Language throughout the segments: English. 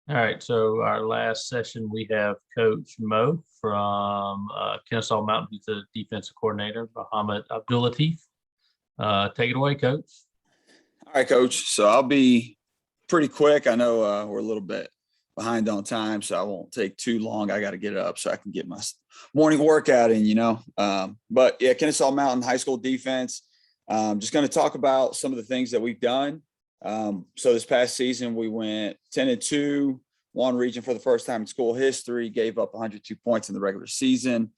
All right, so our last session, we have Coach Mo from Kennesaw Mountain. He's the defensive coordinator, Muhammad Abdellatif. Take it away, Coach. All right, Coach. So I'll be pretty quick. I know we're a little bit behind on time, so I won't take too long. I got to get up so I can get my morning workout in. But yeah, Kennesaw Mountain High School defense. Just going to talk about some of the things that we've done. So this past season, we went 10-2, won region for the first time in school history, gave up 102 points in the regular season,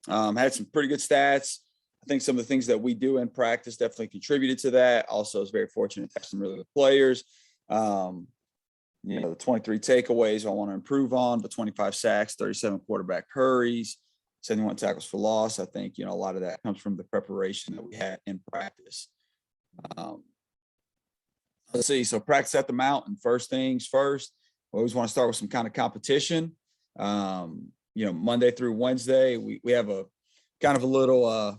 had some pretty good stats. I think some of the things that we do in practice definitely contributed to that. Also, I was very fortunate to have some really good players. The 23 takeaways I want to improve on, but 25 sacks, 37 quarterback hurries, 71 tackles for loss. I think, a lot of that comes from the preparation that we had in practice. Let's see. So practice at the mountain. First things first, we always want to start with some kind of competition. Monday through Wednesday, we have a kind of a little, a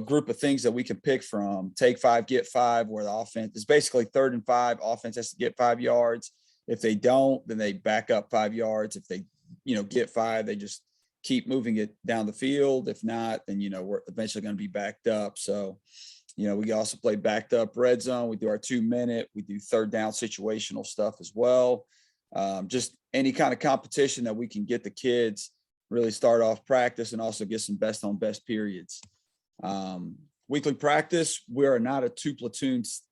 group of things that we can pick from. Take 5, get 5, where the offense is basically 3rd and 5. Offense has to get 5 yards. If they don't, then they back up 5 yards. If they, get 5, they just keep moving it down the field. If not, then, we're eventually going to be backed up. So, we also play backed up red zone. We do our 2-minute. We do 3rd down situational stuff as well. Just any kind of competition that we can get the kids really start off practice and also get some best on best periods. Weekly practice, we are not a 2 platoons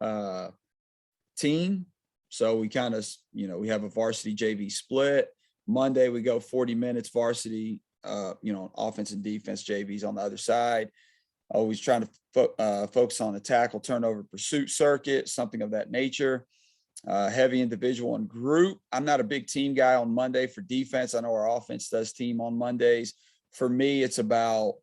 team. So we kind of, we have a varsity JV split. Monday, we go 40 minutes varsity, offense and defense JVs on the other side. Always trying to focus on the tackle, turnover, pursuit circuit, something of that nature. Heavy individual and group. I'm not a big team guy on Monday for defense. I know our offense does team on Mondays. For me, it's about,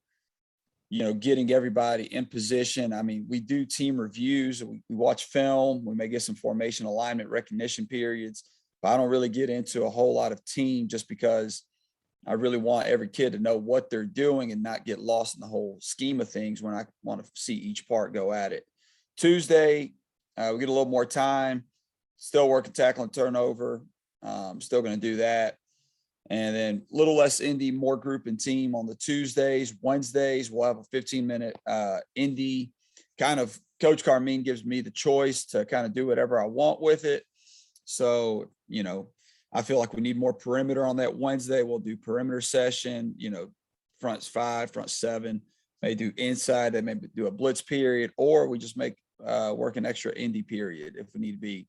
getting everybody in position. I mean, we do team reviews. We watch film. We may get some formation alignment recognition periods. But I don't really get into a whole lot of team just because I really want every kid to know what they're doing and not get lost in the whole scheme of things when I want to see each part go at it. Tuesday, we get a little more time. Still working tackle and turnover. Still going to do that. And then a little less indie, more group and team on the Tuesdays. Wednesdays, we'll have a 15-minute indie. Kind of Coach Carmine gives me the choice to kind of do whatever I want with it. So, I feel like we need more perimeter on that Wednesday. We'll do perimeter session, fronts 5, front 7, may do inside, they may do a blitz period, or we just make work an extra indie period if we need to be.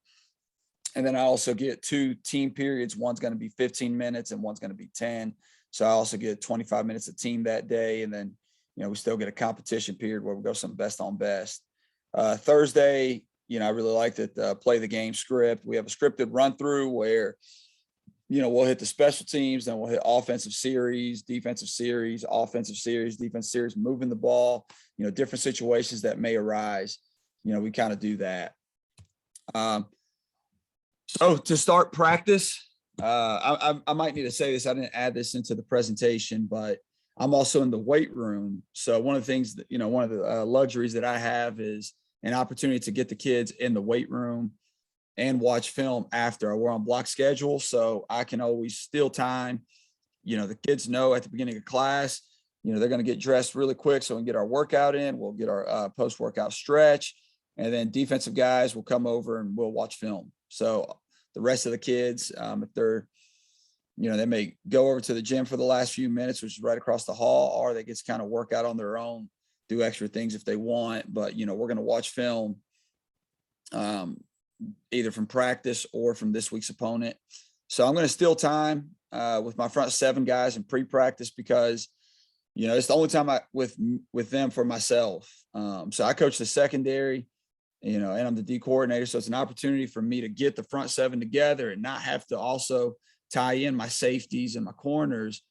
And then I also get 2 team periods. One's going to be 15 minutes and one's going to be 10. So I also get 25 minutes of team that day. And then, we still get a competition period where we go some best on best. Thursday, I really like that play the game script. We have a scripted run through where, we'll hit the special teams, then we'll hit offensive series, defensive series, offensive series, defensive series, moving the ball, different situations that may arise. We kind of do that. So to start practice, I might need to say this. I didn't add this into the presentation, but I'm also in the weight room. So one of the things that, one of the luxuries that I have is an opportunity to get the kids in the weight room and watch film after. We're on block schedule, so I can always steal time. The kids know at the beginning of class, they're going to get dressed really quick so we can get our workout in. We'll get our post-workout stretch, and then defensive guys will come over and we'll watch film. So the rest of the kids, if they're, they may go over to the gym for the last few minutes, which is right across the hall, or they get to kind of work out on their own, do extra things if they want. But, we're going to watch film either from practice or from this week's opponent. So I'm going to steal time with my front 7 guys in pre-practice because, it's the only time with them for myself. So I coach the secondary, and I'm the D coordinator. So it's an opportunity for me to get the front 7 together and not have to also tie in my safeties and my corners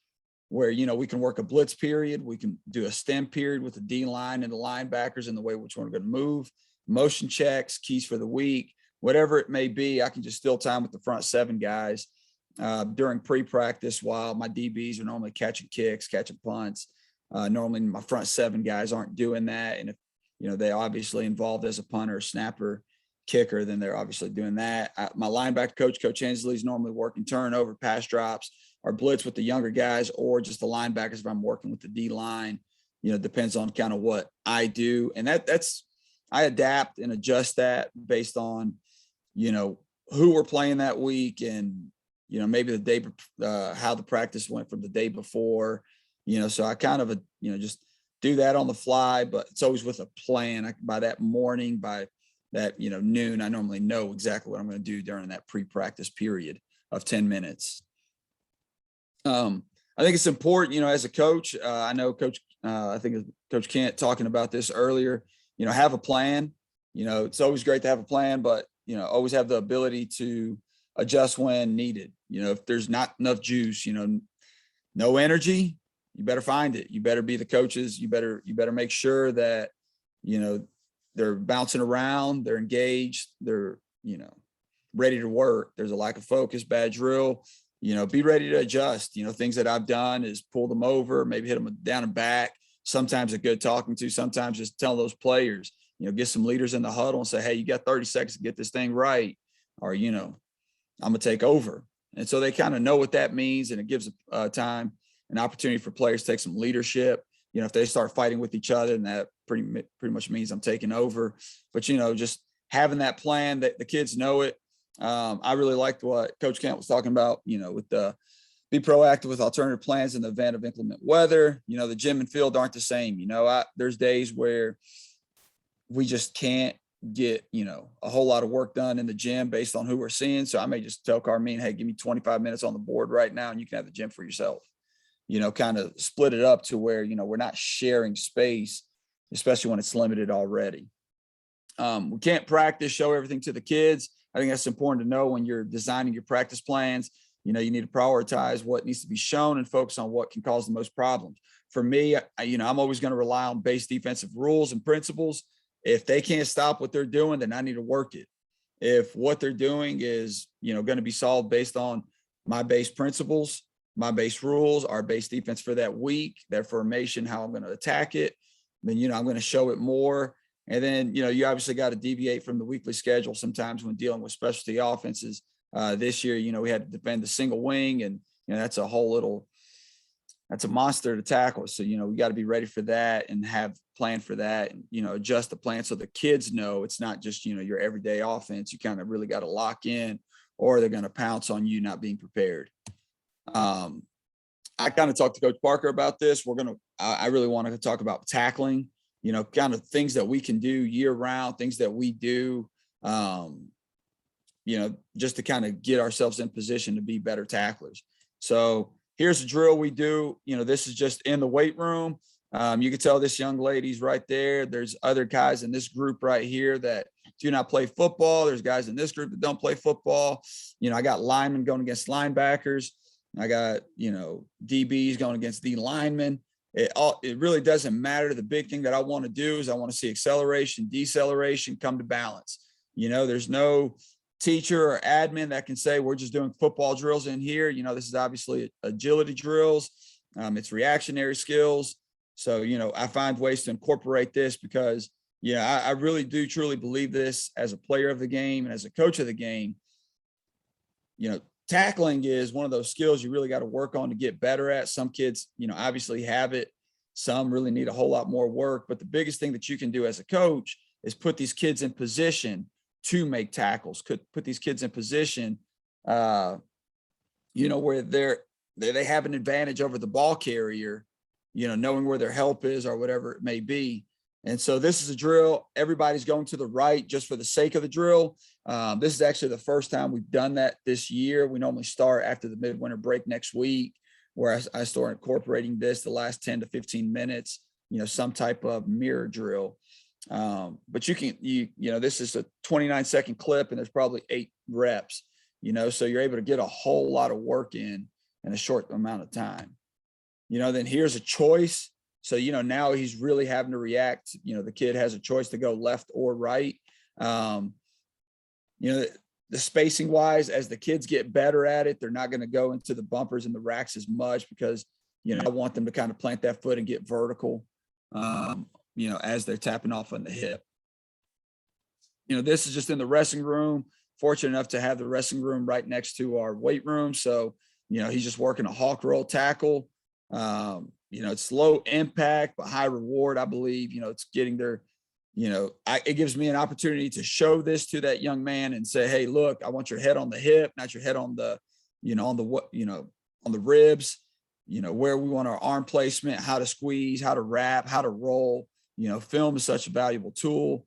where, we can work a blitz period. We can do a stem period with the D line and the linebackers and the way which one we're going to move, motion checks, keys for the week, whatever it may be. I can just steal time with the front 7 guys during pre-practice while my DBs are normally catching kicks, catching punts. Normally my front 7 guys aren't doing that. And if, they obviously involved as a punter or snapper, kicker, then they're obviously doing that. My linebacker coach, Coach Hensley, is normally working turnover, pass drops, or blitz with the younger guys, or just the linebackers if I'm working with the D line. Depends on kind of what I do. And that's I adapt and adjust that based on, who we're playing that week and, maybe the day, how the practice went from the day before, so I kind of, just do that on the fly, but it's always with a plan. By that morning, by that, noon, I normally know exactly what I'm going to do during that pre-practice period of 10 minutes. I think it's important, as a coach, I know I think Coach Kent talking about this earlier, have a plan. It's always great to have a plan, but, always have the ability to adjust when needed. If there's not enough juice, no energy, you better find it. You better be the coaches. You better make sure that, they're bouncing around, they're engaged, they're, ready to work. There's a lack of focus, bad drill, be ready to adjust. Things that I've done is pull them over, maybe hit them down and back. Sometimes a good talking to, sometimes just tell those players, get some leaders in the huddle and say, hey, you got 30 seconds to get this thing right. Or, I'm going to take over. And so they kind of know what that means. And it gives time, an opportunity for players to take some leadership. If they start fighting with each other, and that pretty much means I'm taking over. But, just having that plan that the kids know it. I really liked what Coach Kent was talking about, with the be proactive with alternative plans in the event of inclement weather. The gym and field aren't the same. There's days where we just can't get, a whole lot of work done in the gym based on who we're seeing. So I may just tell Carmine, hey, give me 25 minutes on the board right now and you can have the gym for yourself. Kind of split it up to where, we're not sharing space, especially when it's limited already. We can't practice, show everything to the kids. I think that's important to know when you're designing your practice plans. You need to prioritize what needs to be shown and focus on what can cause the most problems. For me, I'm always going to rely on base defensive rules and principles. If they can't stop what they're doing, then I need to work it. If what they're doing is, going to be solved based on my base principles, my base rules, our base defense for that week, that formation, how I'm going to attack it, then, I'm going to show it more. And then, you obviously got to deviate from the weekly schedule sometimes when dealing with specialty offenses. This year, we had to defend the single wing, and, that's a monster to tackle. So, we got to be ready for that and have plan for that and, adjust the plan so the kids know it's not just, your everyday offense. You kind of really got to lock in or they're going to pounce on you not being prepared. I kind of talked to Coach Parker about this. I really wanted to talk about tackling, kind of things that we can do year round, things that we do, just to kind of get ourselves in position to be better tacklers. So here's a drill we do. This is just in the weight room. You can tell this young lady's right there. There's other guys in this group right here that do not play football. There's guys in this group that don't play football. I got linemen going against linebackers. I got, DBs going against D linemen. It really doesn't matter. The big thing that I want to do is I want to see acceleration, deceleration, come to balance. There's no teacher or admin that can say we're just doing football drills in here. This is obviously agility drills. It's reactionary skills. So, I find ways to incorporate this because, I really do truly believe this as a player of the game and as a coach of the game. Tackling is one of those skills you really got to work on to get better at. Some kids, obviously have it. Some really need a whole lot more work. But the biggest thing that you can do as a coach is put these kids in position to make tackles, could put these kids in position, where they have an advantage over the ball carrier, knowing where their help is or whatever it may be. And so this is a drill. Everybody's going to the right just for the sake of the drill. This is actually the first time we've done that this year. We normally start after the midwinter break next week, where I start incorporating this the last 10 to 15 minutes, some type of mirror drill. But this is a 29-second clip and there's probably 8 reps, so you're able to get a whole lot of work in a short amount of time. Then here's a choice. So, now he's really having to react. The kid has a choice to go left or right. The spacing wise, as the kids get better at it, they're not going to go into the bumpers and the racks as much because, I want them to kind of plant that foot and get vertical, as they're tapping off on the hip. This is just in the wrestling room. Fortunate enough to have the wrestling room right next to our weight room. So, he's just working a hawk roll tackle. It's low impact, but high reward. I believe, it's getting their, it gives me an opportunity to show this to that young man and say, hey, look, I want your head on the hip, not your head on the, on the ribs, where we want our arm placement, how to squeeze, how to wrap, how to roll. Film is such a valuable tool.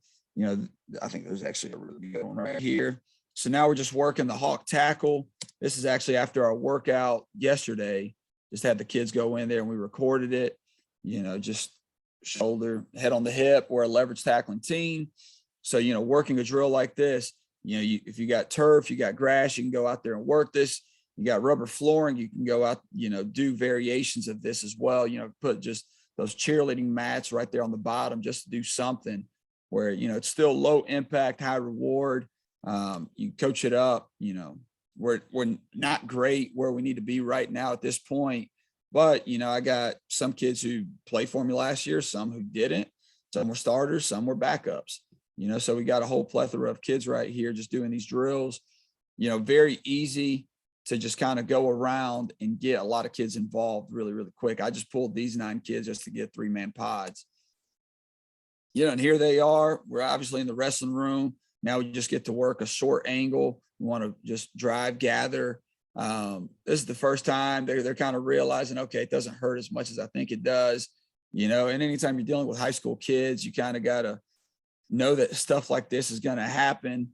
I think there's actually a really good one right here. So now we're just working the hawk tackle. This is actually after our workout yesterday. Just had the kids go in there and we recorded it, just shoulder, head on the hip. We're a leverage tackling team. So, working a drill like this, if you got turf, you got grass, you can go out there and work this. You got rubber flooring, you can go out, do variations of this as well. Put just those cheerleading mats right there on the bottom just to do something where, it's still low impact, high reward. You coach it up, we're not great where we need to be right now at this point. But, I got some kids who played for me last year, some who didn't. Some were starters, some were backups. So we got a whole plethora of kids right here just doing these drills. Very easy to just kind of go around and get a lot of kids involved really, really quick. I just pulled these 9 kids just to get 3-man pods. And here they are. We're obviously in the wrestling room. Now we just get to work a short angle. We want to just drive, gather. This is the first time they're kind of realizing, okay, it doesn't hurt as much as I think it does. And anytime you're dealing with high school kids, you kind of got to know that stuff like this is going to happen.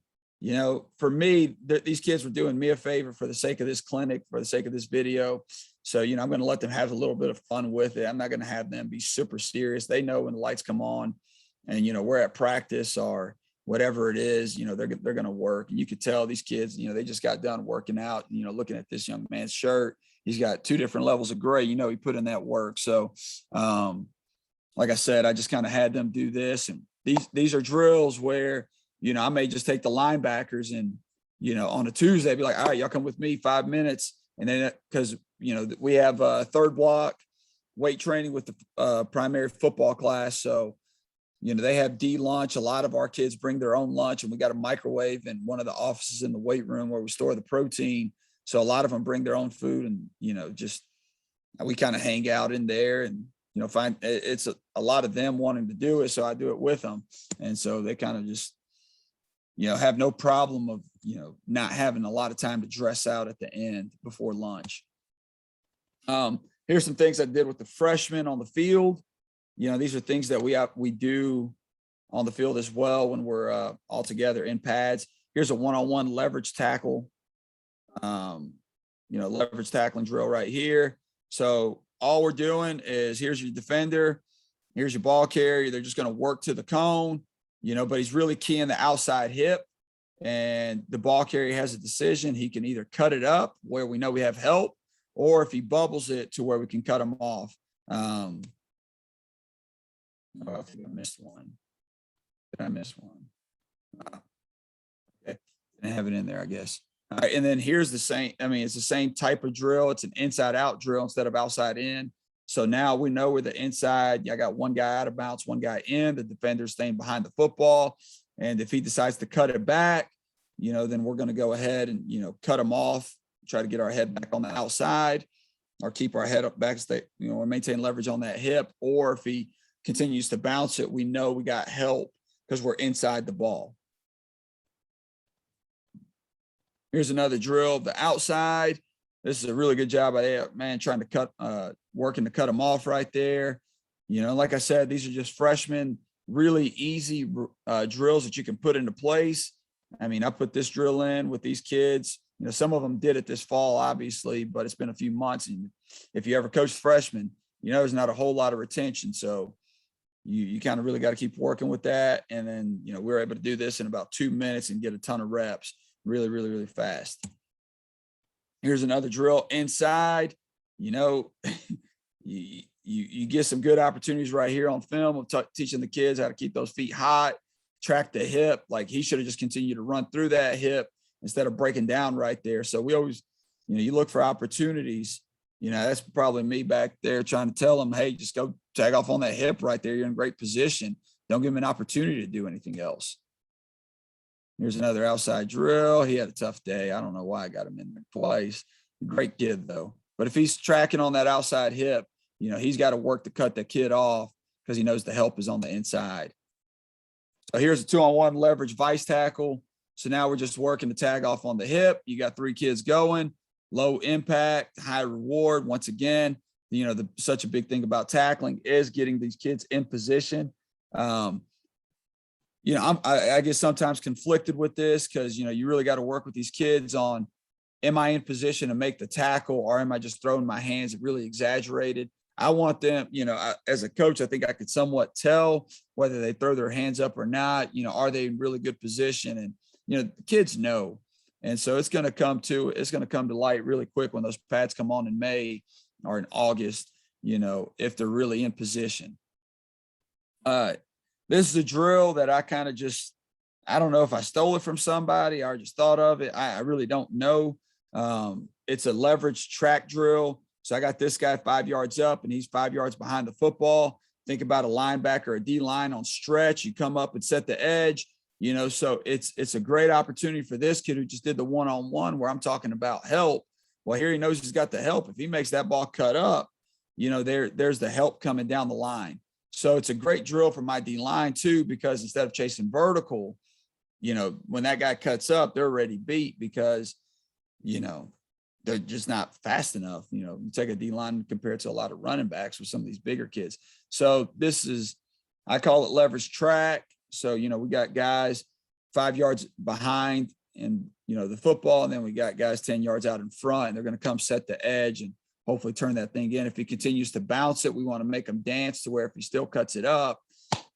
For me, these kids were doing me a favor for the sake of this clinic, for the sake of this video. So, I'm going to let them have a little bit of fun with it. I'm not going to have them be super serious. They know when the lights come on and, we're at practice or whatever it is, they're going to work. And you could tell these kids, they just got done working out, looking at this young man's shirt. He's got 2 different levels of gray, he put in that work. So, like I said, I just kind of had them do this. And these are drills where, I may just take the linebackers and, on a Tuesday, be like, all right, y'all come with me 5 minutes. And then because, we have a third block weight training with the primary football class. So, they have D lunch. A lot of our kids bring their own lunch, and we got a microwave in one of the offices in the weight room where we store the protein. So a lot of them bring their own food and, just we kind of hang out in there and, find it's a lot of them wanting to do it. So I do it with them. And so they kind of just, have no problem of, not having a lot of time to dress out at the end before lunch. Here's some things I did with the freshmen on the field. These are things that we do on the field as well when we're all together in pads. Here's a one-on-one leverage tackle, leverage tackling drill right here. So all we're doing is here's your defender, here's your ball carrier. They're just going to work to the cone, but he's really keying the outside hip. And the ball carrier has a decision. He can either cut it up where we know we have help, or if he bubbles it to where we can cut him off. I think I missed one. Did I miss one? Okay. Didn't have it in there, I guess. All right. And then here's the same. It's the same type of drill. It's an inside out drill instead of outside in. So now we know where the inside, I got one guy out of bounds, one guy in, the defender's staying behind the football. And if he decides to cut it back, then we're going to go ahead and, cut him off, try to get our head back on the outside or keep our head up back, stay, or maintain leverage on that hip. Or if he continues to bounce it, we know we got help because we're inside the ball. Here's another drill, the outside. This is a really good job by that man trying to working to cut them off right there. Like I said, these are just freshmen, really easy drills that you can put into place. I put this drill in with these kids. Some of them did it this fall, obviously, but it's been a few months. And if you ever coach freshmen, there's not a whole lot of retention. So you kind of really got to keep working with that. And then, we're able to do this in about 2 minutes and get a ton of reps really, really, really fast. Here's another drill inside. You get some good opportunities right here on film of teaching the kids how to keep those feet hot, track the hip. Like he should have just continued to run through that hip instead of breaking down right there. So we always, you look for opportunities. That's probably me back there trying to tell them, hey, just go tag off on that hip right there. You're in great position. Don't give them an opportunity to do anything else. Here's another outside drill. He had a tough day. I don't know why I got him in there twice. Great kid though. But if he's tracking on that outside hip, he's got to work to cut the kid off because he knows the help is on the inside. So here's a 2-on-1 leverage vice tackle. So now we're just working the tag off on the hip. You got 3 kids going, low impact, high reward. Once again, such a big thing about tackling is getting these kids in position. I get sometimes conflicted with this because, you really got to work with these kids on, am I in position to make the tackle or am I just throwing my hands really exaggerated? I want them, as a coach, I think I could somewhat tell whether they throw their hands up or not. Are they in really good position? And, the kids know. And so it's going to come to light really quick when those pads come on in May or in August, if they're really in position. This is a drill that I kind of I don't know if I stole it from somebody or just thought of it. I really don't know. It's a leverage track drill. So I got this guy 5 yards up and he's 5 yards behind the football. Think about a linebacker, a D line on stretch. You come up and set the edge, so it's a great opportunity for this kid who just did the one-on-one where I'm talking about help. Well, here he knows he's got the help. If he makes that ball cut up, there's the help coming down the line. So it's a great drill for my D line too, because instead of chasing vertical, when that guy cuts up, they're already beat because, they're just not fast enough. You take a D line compared to a lot of running backs with some of these bigger kids. So I call it leverage track. So, we got guys 5 yards behind and, the football, and then we got guys 10 yards out in front, and they're going to come set the edge and hopefully turn that thing in. If he continues to bounce it, we want to make him dance to where if he still cuts it up,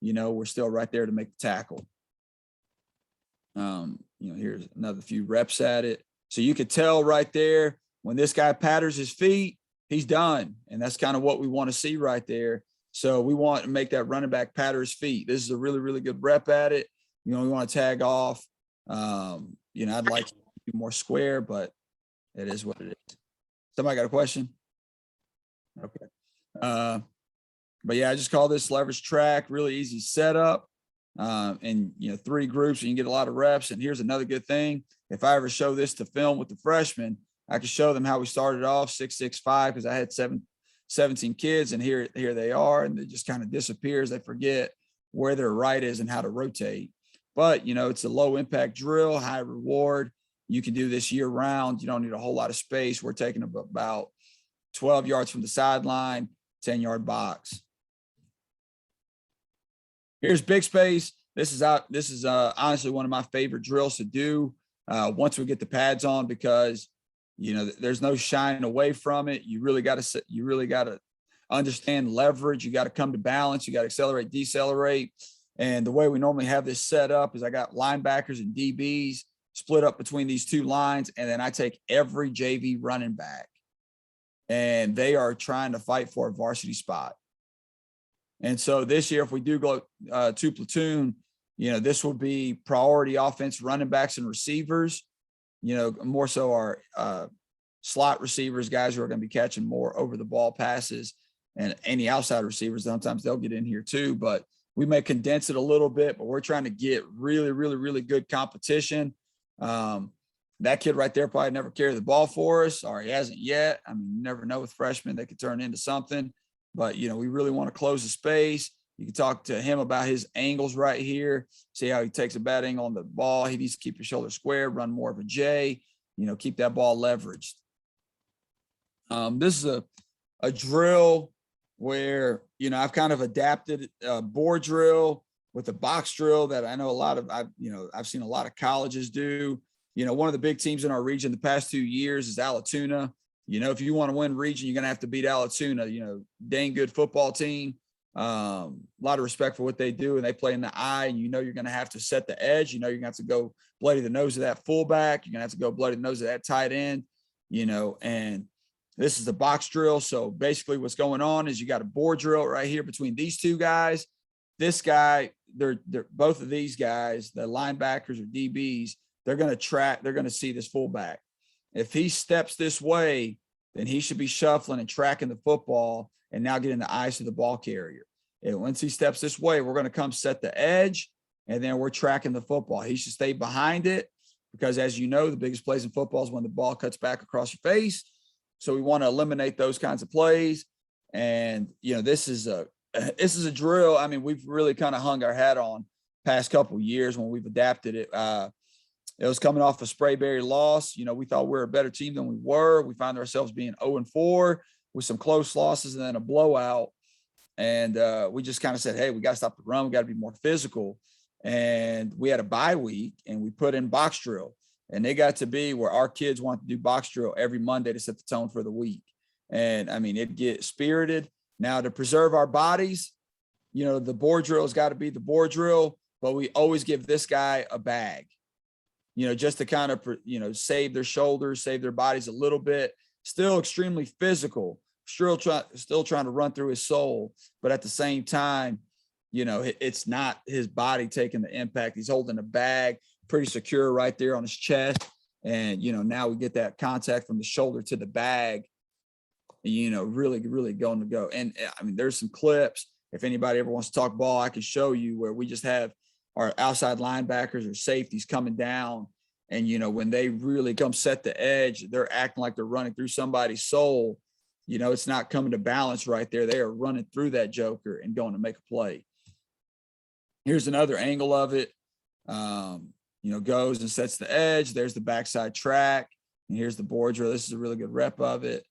we're still right there to make the tackle. Here's another few reps at it. So you could tell right there when this guy patters his feet, he's done. And that's kind of what we want to see right there. So we want to make that running back patter his feet. This is a really, really good rep at it. We want to tag off. I'd like to be more square, but it is what it is. Somebody got a question? Okay. But yeah, I just call this leverage track, really easy setup. And 3 groups, and you can get a lot of reps. And here's another good thing. If I ever show this to film with the freshmen, I can show them how we started off 6-6-5 because I had 17 kids, and here they are, and it just kind of disappears. They forget where their right is and how to rotate. But it's a low impact drill, high reward. You can do this year round. You don't need a whole lot of space. We're taking about 12 yards from the sideline, 10-yard box. Here's big space. This is honestly one of my favorite drills to do once we get the pads on, because there's no shying away from it. You really got to understand leverage. You got to come to balance. You got to accelerate, decelerate. And the way we normally have this set up is I got linebackers and DBs split up between these 2 lines, and then I take every JV running back, and they are trying to fight for a varsity spot. And so this year, if we do go 2 platoon, this will be priority offense running backs and receivers, more so our slot receivers, guys who are going to be catching more over the ball passes, and any outside receivers. Sometimes they'll get in here too, but we may condense it a little bit, but we're trying to get really, really, really good competition. That kid right there probably never carried the ball for us, or he hasn't yet. I mean, you never know with freshmen, they could turn into something. But, we really want to close the space. You can talk to him about his angles right here. See how he takes a bad angle on the ball. He needs to keep his shoulder square, run more of a J, keep that ball leveraged. This is a drill where, I've kind of adapted a board drill with a box drill that I know I've seen a lot of colleges do. One of the big teams in our region the past 2 years is Alatoona. If you want to win region, you're going to have to beat Alatoona, dang good football team. A lot of respect for what they do, and they play in the eye, and you're going to have to set the edge. You're going to have to go bloody the nose of that fullback. You're going to have to go bloody the nose of that tight end, and this is the box drill. So basically what's going on is you got a board drill right here between these 2 guys. This guy, they're both of these guys, the linebackers or DBs, they're going to see this fullback. If he steps this way, then he should be shuffling and tracking the football and now getting the eyes of the ball carrier. And once he steps this way, we're going to come set the edge, and then we're tracking the football. He should stay behind it because, as you know, the biggest plays in football is when the ball cuts back across your face. So we want to eliminate those kinds of plays. And, this is a drill. I mean, we've really kind of hung our hat on past couple of years when we've adapted it. It was coming off a Sprayberry loss. We thought we were a better team than we were. We found ourselves being 0-4 with some close losses and then a blowout. And we just kind of said, hey, we got to stop the run. We got to be more physical. And we had a bye week and we put in box drill. And they got to be where our kids want to do box drill every Monday to set the tone for the week. And I mean, it gets spirited. Now, to preserve our bodies, the board drill has got to be the board drill, but we always give this guy a bag, just to kind of, save their shoulders, save their bodies a little bit. Still extremely physical, still trying to run through his soul. But at the same time, it's not his body taking the impact. He's holding a bag pretty secure right there on his chest. And, now we get that contact from the shoulder to the bag, really, really going to go. And I mean, there's some clips. If anybody ever wants to talk ball, I can show you where we just have our outside linebackers or safeties coming down. And, when they really come set the edge, they're acting like they're running through somebody's soul. It's not coming to balance right there. They are running through that joker and going to make a play. Here's another angle of it. Goes and sets the edge. There's the backside track. And here's the board drill. This is a really good rep of it.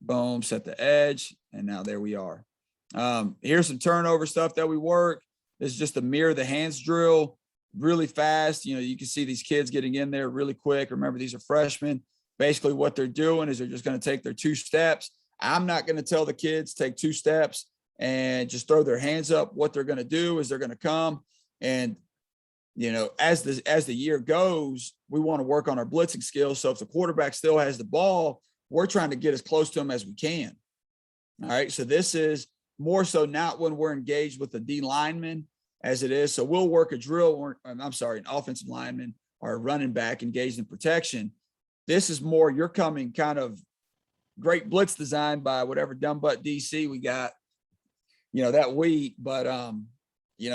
Boom, set the edge. And now there we are. Here's some turnover stuff that we work. This is just a mirror the hands drill, really fast. You can see these kids getting in there really quick. Remember, these are freshmen. Basically what they're doing is they're just going to take their 2 steps. I'm not going to tell the kids take 2 steps and just throw their hands up. What they're going to do is they're going to come and, as the year goes, we want to work on our blitzing skills. So if the quarterback still has the ball, we're trying to get as close to him as we can. All right. So this is more so not when we're engaged with the D lineman as it is. So we'll work a drill, an offensive lineman or a running back engaged in protection. This is more, you're coming kind of great blitz design by whatever dumb butt DC we got, that week. But,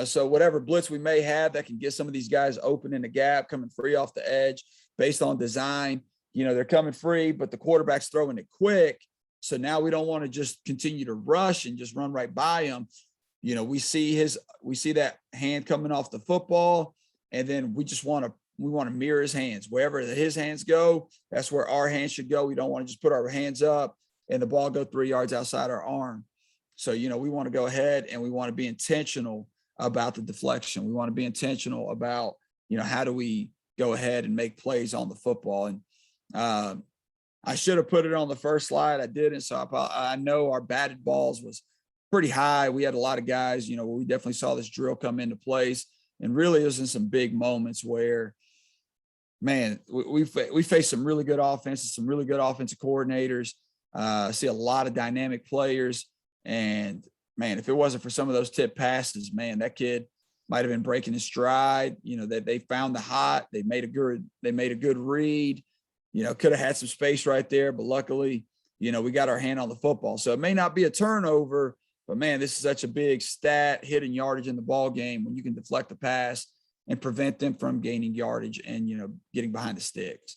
so whatever blitz we may have that can get some of these guys open in the gap, coming free off the edge based on design, they're coming free, but the quarterback's throwing it quick. So now we don't want to just continue to rush and just run right by him. We see that hand coming off the football, and then we want to mirror his hands. Wherever his hands go, that's where our hands should go. We don't want to just put our hands up and the ball go 3 yards outside our arm. So, we want to go ahead and we want to be intentional about the deflection. We want to be intentional about, how do we go ahead and make plays on the football. And I should have put it on the first slide. I didn't. So I know our batted balls was pretty high. We had a lot of guys, we definitely saw this drill come into place. And really, it was in some big moments where, man, we faced some really good offenses, some really good offensive coordinators. I see a lot of dynamic players. And, man, if it wasn't for some of those tip passes, man, that kid might have been breaking his stride. That they found the hot. They made a good read. Could have had some space right there, but luckily, we got our hand on the football. So it may not be a turnover, but man, this is such a big stat, hitting yardage in the ball game when you can deflect the pass and prevent them from gaining yardage and, getting behind the sticks.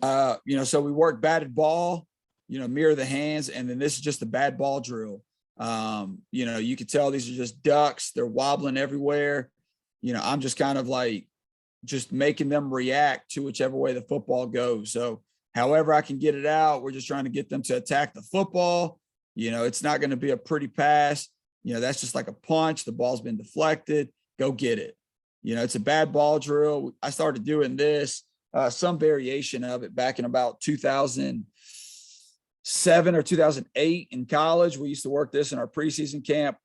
So we work batted ball, mirror the hands, and then this is just a bad ball drill. You can tell these are just ducks. They're wobbling everywhere. I'm just kind of like, just making them react to whichever way the football goes. So however I can get it out, we're just trying to get them to attack the football. It's not going to be a pretty pass. That's just like a punch. The ball's been deflected. Go get it. It's a bad ball drill. I started doing this, some variation of it back in about 2007 or 2008 in college. We used to work this in our preseason camp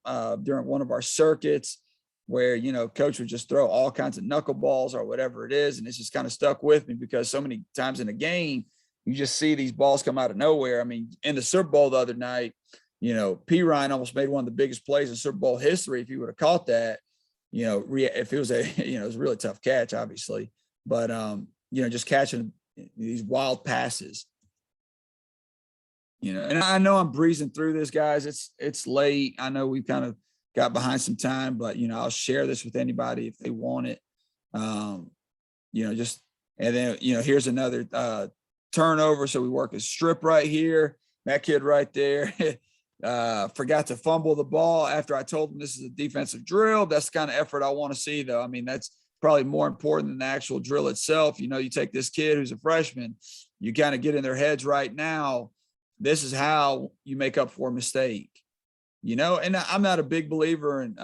during one of our circuits, where, coach would just throw all kinds of knuckleballs or whatever it is. And it's just kind of stuck with me because so many times in a game, you just see these balls come out of nowhere. I mean, in the Super Bowl the other night, P. Ryan almost made one of the biggest plays in Super Bowl history. If he would have caught that, if it was it was a really tough catch, obviously, but, just catching these wild passes, and I know I'm breezing through this, guys. It's late. I know we've kind of got behind some time, but, I'll share this with anybody if they want it. And then, here's another turnover. So we work a strip right here. That kid right there forgot to fumble the ball after I told him this is a defensive drill. That's the kind of effort I want to see, though. I mean, that's probably more important than the actual drill itself. You take this kid who's a freshman, you kind of get in their heads right now. This is how you make up for a mistake, and I'm not a big believer in,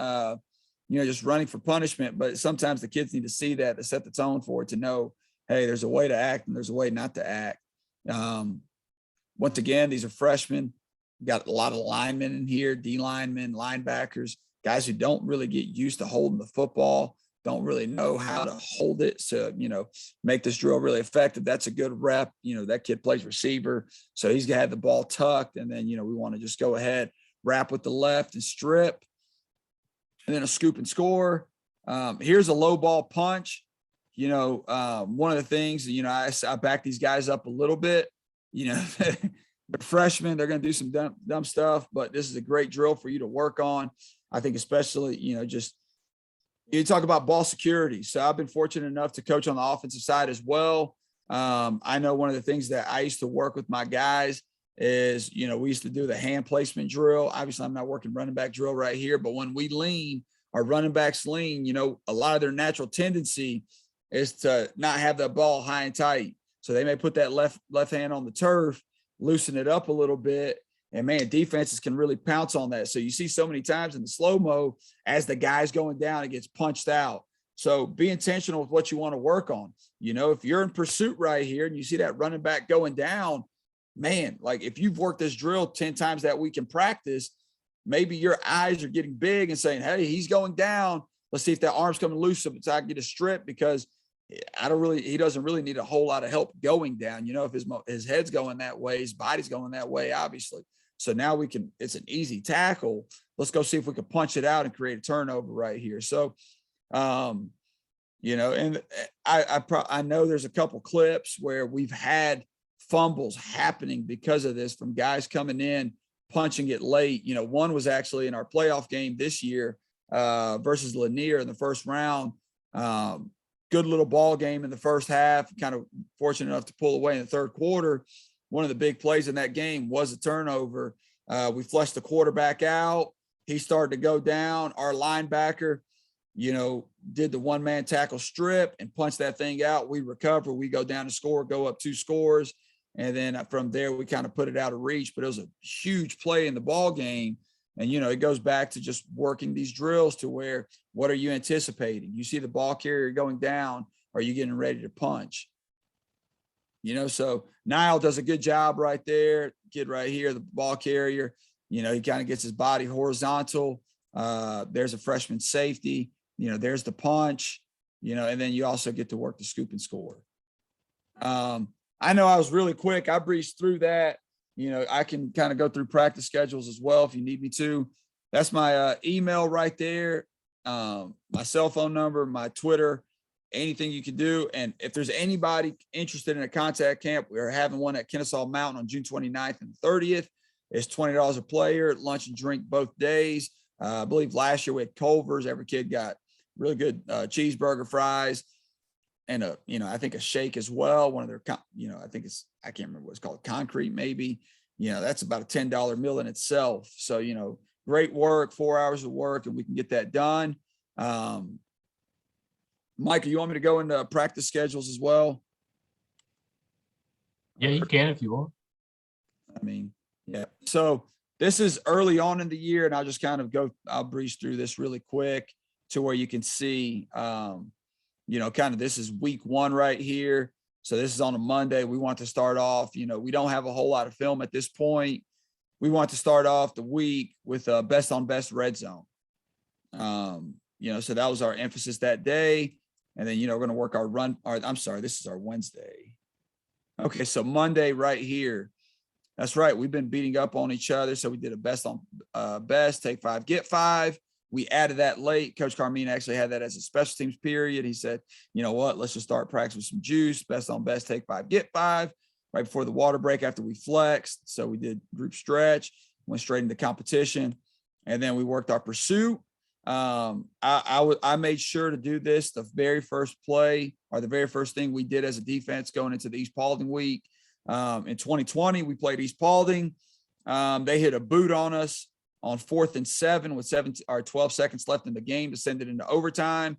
just running for punishment, but sometimes the kids need to see that to set the tone for it, to know, hey, there's a way to act and there's a way not to act. Once again, these are freshmen. We've got a lot of linemen in here, D linemen, linebackers, guys who don't really get used to holding the football, don't really know how to hold it. So, make this drill really effective. That's a good rep. That kid plays receiver, so he's gonna have the ball tucked. And then, we want to just go ahead, wrap with the left and strip, and then a scoop and score. Here's a low ball punch. One of the things, I back these guys up a little bit. They're freshmen, they're going to do some dumb stuff, but this is a great drill for you to work on. I think especially, just you talk about ball security. So I've been fortunate enough to coach on the offensive side as well. I know one of the things that I used to work with my guys is, we used to do the hand placement drill. Obviously, I'm not working running back drill right here, but when we lean, our running backs lean, a lot of their natural tendency is to not have the ball high and tight. So they may put that left hand on the turf, loosen it up a little bit, and man, defenses can really pounce on that. So you see so many times in the slow-mo, as the guy's going down, it gets punched out. So be intentional with what you want to work on. If you're in pursuit right here and you see that running back going down, man, like if you've worked this drill 10 times that week in practice, maybe your eyes are getting big and saying, hey, he's going down. Let's see if that arm's coming loose so I can get a strip, because he doesn't really need a whole lot of help going down. If his head's going that way, his body's going that way, obviously. So now it's an easy tackle. Let's go see if we can punch it out and create a turnover right here. So, and I know there's a couple clips where we've had fumbles happening because of this, from guys coming in, punching it late. One was actually in our playoff game this year versus Lanier in the first round. Good little ball game in the first half, kind of fortunate enough to pull away in the third quarter. One of the big plays in that game was a turnover. We flushed the quarterback out. He started to go down. Our linebacker, did the one-man tackle strip and punched that thing out. We recover. We go down to score, go up 2 scores. And then from there, we kind of put it out of reach. But it was a huge play in the ball game. And, it goes back to just working these drills to where, what are you anticipating? You see the ball carrier going down. Are you getting ready to punch? So Niall does a good job right there. Kid right here, the ball carrier, he kind of gets his body horizontal. There's a freshman safety, there's the punch, and then you also get to work the scoop and score. I know I was really quick. I breezed through that. I can kind of go through practice schedules as well if you need me to. That's my email right there, my cell phone number, my Twitter, anything you can do. And if there's anybody interested in a contact camp, we're having one at Kennesaw Mountain on June 29th and 30th. It's $20 a player, lunch and drink both days. I believe last year we had Culver's. Every kid got really good cheeseburger, fries, and I think a shake as well. One of their, I can't remember what it's called, concrete maybe. That's about a $10 meal in itself. So, great work, 4 hours of work, and we can get that done. Michael, you want me to go into practice schedules as well? Yeah, you can if you want. Yeah. So this is early on in the year, and I'll just kind of I'll breeze through this really quick to where you can see, kind of this is week 1 right here. So this is on a Monday. We want to start off, we don't have a whole lot of film at this point. We want to start off the week with a best on best red zone. So that was our emphasis that day. And then, we're going to work this is our Wednesday. Okay. So Monday right here. That's right. We've been beating up on each other. So we did a best on best, take 5, get 5. We added that late. Coach Carmine actually had that as a special teams period. He said, you know what, let's just start practice with some juice. Best on best, take 5, get 5, right before the water break after we flexed. So we did group stretch, went straight into competition. And then we worked our pursuit. I made sure to do this the very first play, or the very first thing we did as a defense going into the East Paulding week. In 2020, we played East Paulding. They hit a boot on us on 4th and 7 with 12 seconds left in the game to send it into overtime.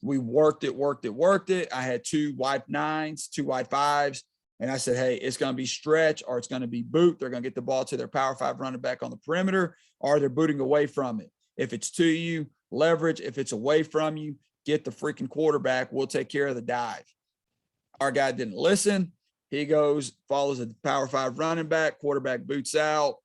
We worked it. I had 2 wide 9s, 2 wide 5s. And I said, hey, it's going to be stretch or it's going to be boot. They're going to get the ball to their power 5 running back on the perimeter, or they're booting away from it. If it's to you, leverage. If it's away from you, get the freaking quarterback. We'll take care of the dive. Our guy didn't listen. He goes, follows a power 5 running back, quarterback boots out.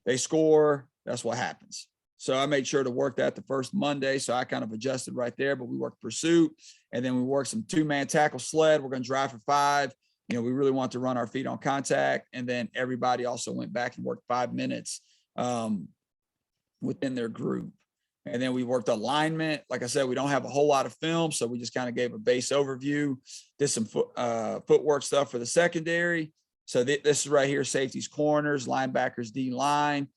They score. That's what happens. So I made sure to work that the first Monday. So I kind of adjusted right there, but we worked pursuit, and then we worked some 2-man tackle sled. We're going to drive for 5. We really want to run our feet on contact. And then everybody also went back and worked 5 minutes within their group. And then we worked alignment. Like I said, we don't have a whole lot of film, so we just kind of gave a base overview, did some footwork stuff for the secondary. So this is right here: safeties, corners, linebackers, D-line.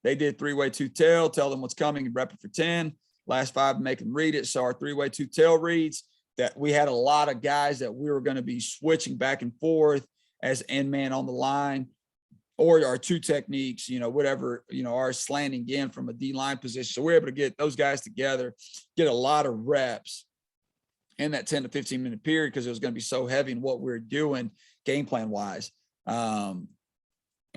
They did 3-way 2-tail, tell them what's coming and rep it for 10. Last 5, make them read it. So our 3-way 2-tail reads, that we had a lot of guys that we were going to be switching back and forth as end man on the line, or our 2 techniques, whatever, our slanting in from a D-line position. So we're able to get those guys together, get a lot of reps in that 10 to 15 minute period, because it was going to be so heavy in what we're doing game plan wise.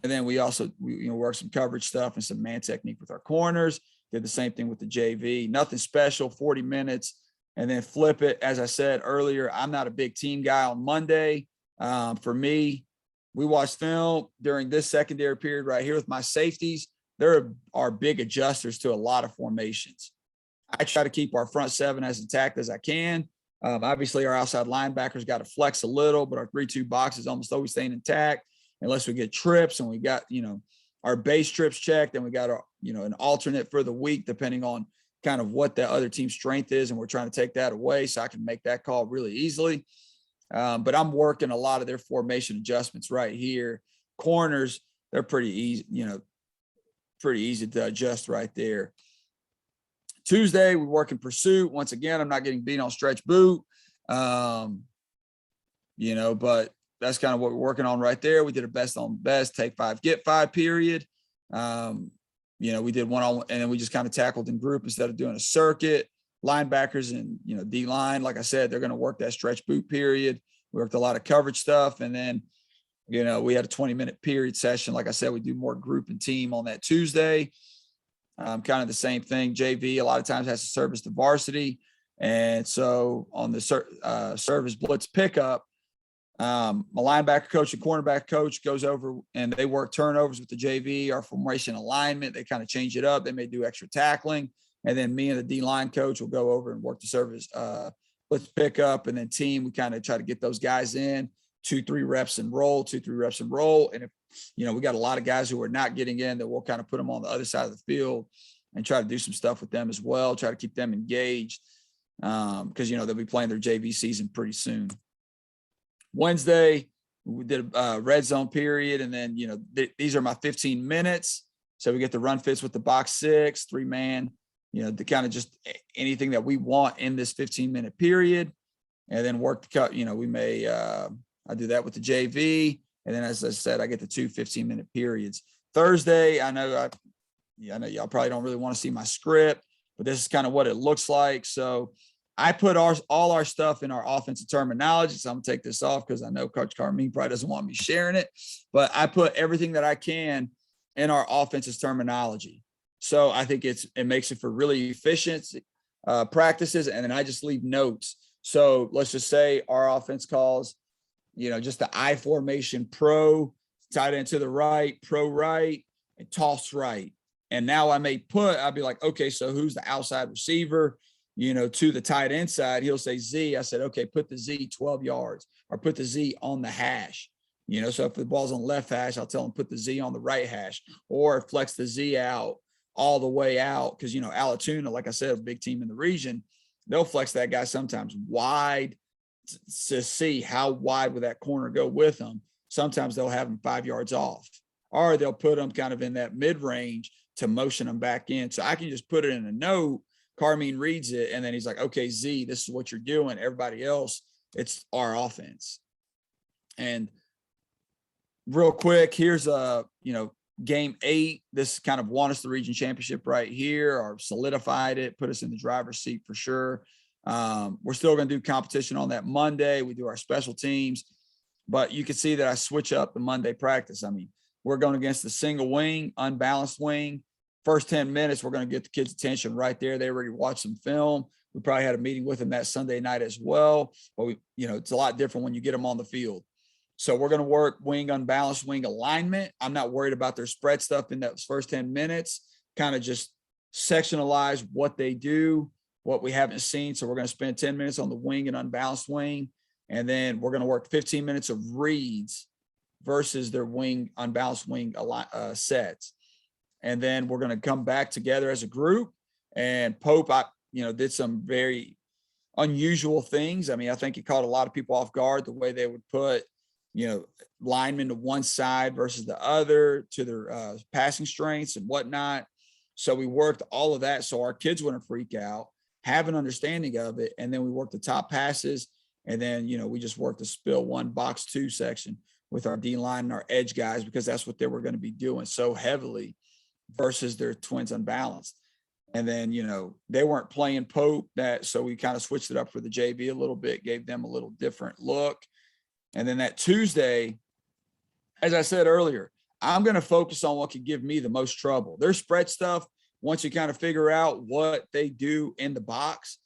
And then we also, worked some coverage stuff and some man technique with our corners, did the same thing with the JV, nothing special, 40 minutes. And then flip it. As I said earlier, I'm not a big team guy on Monday. For me, we watched film during this secondary period right here with my safeties. There are big adjusters to a lot of formations. I try to keep our front 7 as intact as I can. Obviously, our outside linebackers got to flex a little, but our 3-2 box is almost always staying intact unless we get trips, and we got, our base trips checked, and we got our, an alternate for the week depending on kind of what the other team's strength is, and we're trying to take that away so I can make that call really easily. But I'm working a lot of their formation adjustments right here. Corners, they're pretty easy, pretty easy to adjust right there. Tuesday, we work in pursuit. Once again, I'm not getting beat on stretch boot, but that's kind of what we're working on right there. We did a best on best, take 5, get 5 period. We did one-on-one, and then we just kind of tackled in group instead of doing a circuit. Linebackers and, D-line, like I said, they're going to work that stretch boot period. We worked a lot of coverage stuff. And then, we had a 20-minute period session. Like I said, we do more group and team on that Tuesday. Kind of the same thing. JV a lot of times has to service the varsity. And so on the service blitz pickup, my linebacker coach and cornerback coach goes over and they work turnovers with the JV, our formation alignment. They kind of change it up. They may do extra tackling. And then me and the D-line coach will go over and work the service blitz pickup, and then team. We kind of try to get those guys in 2-3 reps and roll, 2-3 reps and roll. And if, we got a lot of guys who are not getting in, that we'll kind of put them on the other side of the field and try to do some stuff with them as well. Try to keep them engaged. Because, they'll be playing their JV season pretty soon. Wednesday, we did a red zone period. And then, these are my 15 minutes. So we get the run fits with the box 6, 3-man, the kind of just anything that we want in this 15-minute period. And then work the cut, we may, I do that with the JV. And then, as I said, I get the 2 15-minute periods. Thursday, I know y'all probably don't really want to see my script, but this is kind of what it looks like. So I put all our stuff in our offensive terminology. So I'm gonna take this off because I know Coach Carmine probably doesn't want me sharing it, but I put everything that I can in our offensive terminology. So I think it makes it for really efficient practices. And then I just leave notes. So let's just say our offense calls, just the I formation, pro, tight end to the right, pro right, and toss right. And now I may I'll be like, okay, so who's the outside receiver, to the tight end side? He'll say Z. I said, okay, put the Z 12 yards, or put the Z on the hash. So if the ball's on the left hash, I'll tell him put the Z on the right hash, or flex the Z out all the way out. Because, Alatoona, like I said, a big team in the region, they'll flex that guy sometimes wide to see how wide would that corner go with them. Sometimes they'll have him 5 yards off, or they'll put them kind of in that mid-range to motion them back in. So I can just put it in a note. Carmine reads it, and then he's like, okay, Z, this is what you're doing. Everybody else, it's our offense. And real quick, here's game 8. This kind of won us the region championship right here, or solidified it, put us in the driver's seat for sure. We're still going to do competition on that Monday. We do our special teams, but you can see that I switch up the Monday practice. I mean, we're going against the single wing, unbalanced wing. First 10 minutes, we're going to get the kids' attention right there. They already watched some film. We probably had a meeting with them that Sunday night as well, but it's a lot different when you get them on the field. So we're going to work wing unbalanced, wing alignment. I'm not worried about their spread stuff in that first 10 minutes, kind of just sectionalize what they do, what we haven't seen. So we're going to spend 10 minutes on the wing and unbalanced wing. And then we're going to work 15 minutes of reads versus their wing, unbalanced wing sets. And then we're going to come back together as a group. And Pope, did some very unusual things. I mean, I think he caught a lot of people off guard, the way they would put, linemen to one side versus the other to their passing strengths and whatnot. So we worked all of that so our kids wouldn't freak out, have an understanding of it. And then we worked the top passes. And then, we just worked the spill 1, box 2 section with our D line and our edge guys, because that's what they were going to be doing so heavily versus their twins unbalanced. And then, they weren't playing Pope, so we kind of switched it up for the JV a little bit, gave them a little different look. And then that Tuesday, as I said earlier, I'm going to focus on what could give me the most trouble. Their spread stuff, once you kind of figure out what they do in the box,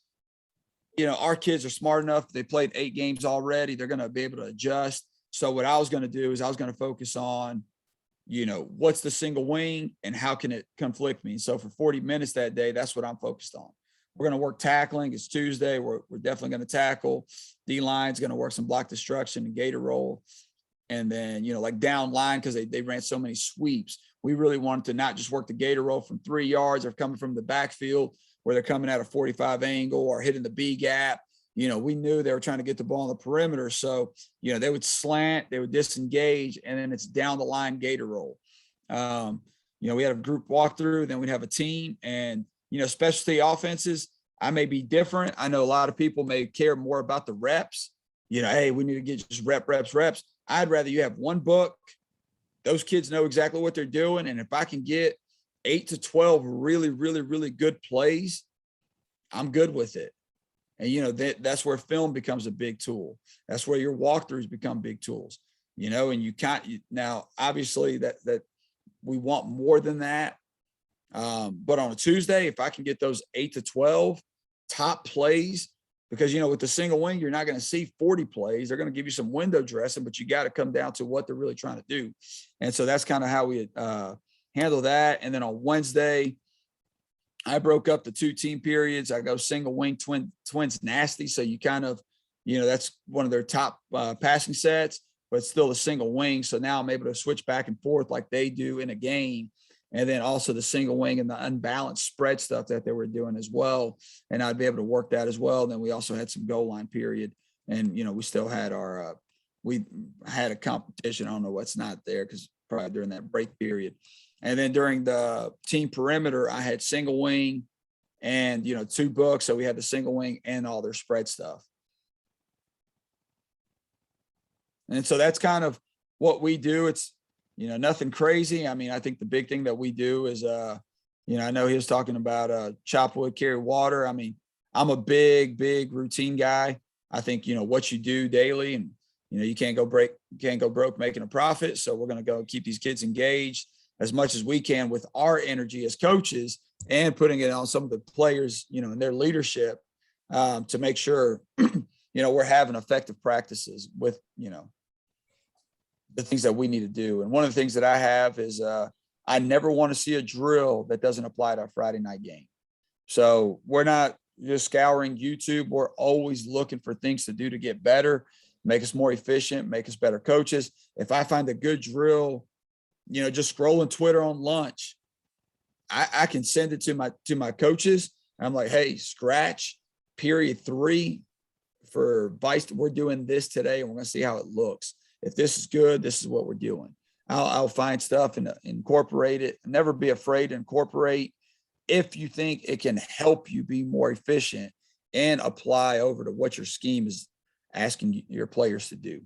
our kids are smart enough. They played 8 games already. They're going to be able to adjust. So what I was going to do is I was going to focus on, what's the single wing and how can it conflict me? So for 40 minutes that day, that's what I'm focused on. We're going to work tackling. It's Tuesday. We're definitely going to tackle. D-line's going to work some block destruction and gator roll. And then, like down line, because they ran so many sweeps. We really wanted to not just work the gator roll from 3 yards or coming from the backfield where they're coming at a 45 angle or hitting the B gap. We knew they were trying to get the ball on the perimeter. So, they would slant, they would disengage, and then it's down the line gator roll. We had a group walkthrough, then we'd have a team, and, specialty offenses, I may be different. I know a lot of people may care more about the reps. Hey, we need to get just reps. I'd rather you have one book. Those kids know exactly what they're doing. And if I can get 8 to 12 really, really, really good plays, I'm good with it. And, that's where film becomes a big tool. That's where your walkthroughs become big tools, and you can't now, obviously that we want more than that. But on a Tuesday, if I can get those 8 to 12 top plays, because, with the single wing, you're not going to see 40 plays. They're going to give you some window dressing, but you got to come down to what they're really trying to do. And so that's kind of how we handle that. And then on Wednesday, I broke up the 2 team periods. I go single wing, twins nasty. So you kind of, that's one of their top passing sets, but it's still a single wing. So now I'm able to switch back and forth like they do in a game. And then also the single wing and the unbalanced spread stuff that they were doing as well. And I'd be able to work that as well. And then we also had some goal line period. And, we still had we had a competition. I don't know what's not there because probably during that break period. And then during the team perimeter, I had single wing and, 2 books. So we had the single wing and all their spread stuff. And so that's kind of what we do. It's, nothing crazy. I mean, I think the big thing that we do is, I know he was talking about chop wood, carry water. I mean, I'm a big routine guy. I think, what you do daily and, you can't go broke making a profit. So we're going to go keep these kids engaged as much as we can with our energy as coaches and putting it on some of the players, and their leadership to make sure, we're having effective practices with, the things that we need to do. And one of the things that I have is I never want to see a drill that doesn't apply to a Friday night game. So we're not just scouring YouTube. We're always looking for things to do to get better, make us more efficient, make us better coaches. If I find a good drill, just scrolling Twitter on lunch, I can send it to my coaches. I'm like, hey, scratch period 3 for Vice. We're doing this today and we're going to see how it looks. If this is good, this is what we're doing. I'll find stuff and incorporate it. Never be afraid to incorporate if you think it can help you be more efficient and apply over to what your scheme is asking your players to do.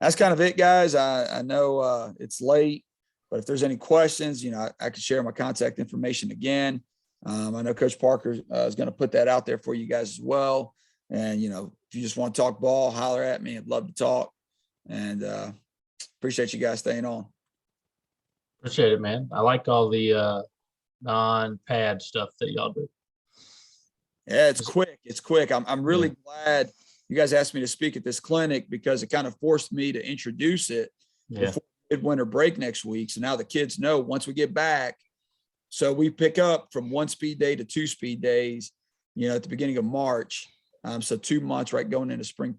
That's kind of it, guys. I know it's late, but if there's any questions, I can share my contact information again. I know Coach Parker is going to put that out there for you guys as well. And, if you just want to talk ball, holler at me. I'd love to talk. And appreciate you guys staying on. Appreciate it, man. I like all the non-pad stuff that y'all do. Yeah, it's quick. It's quick. I'm really glad you guys asked me to speak at this clinic because it kind of forced me to introduce it before midwinter break next week. So now the kids know once we get back. So we pick up from 1 speed day to 2 speed days, at the beginning of March. So 2 months, right, going into spring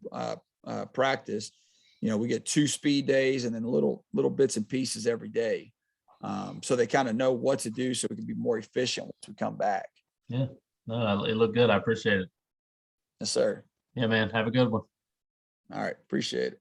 practice. We get 2 speed days and then little bits and pieces every day. So they kind of know what to do so we can be more efficient once we come back. Yeah, no, it looked good. I appreciate it. Yes, sir. Yeah, man. Have a good one. All right. Appreciate it.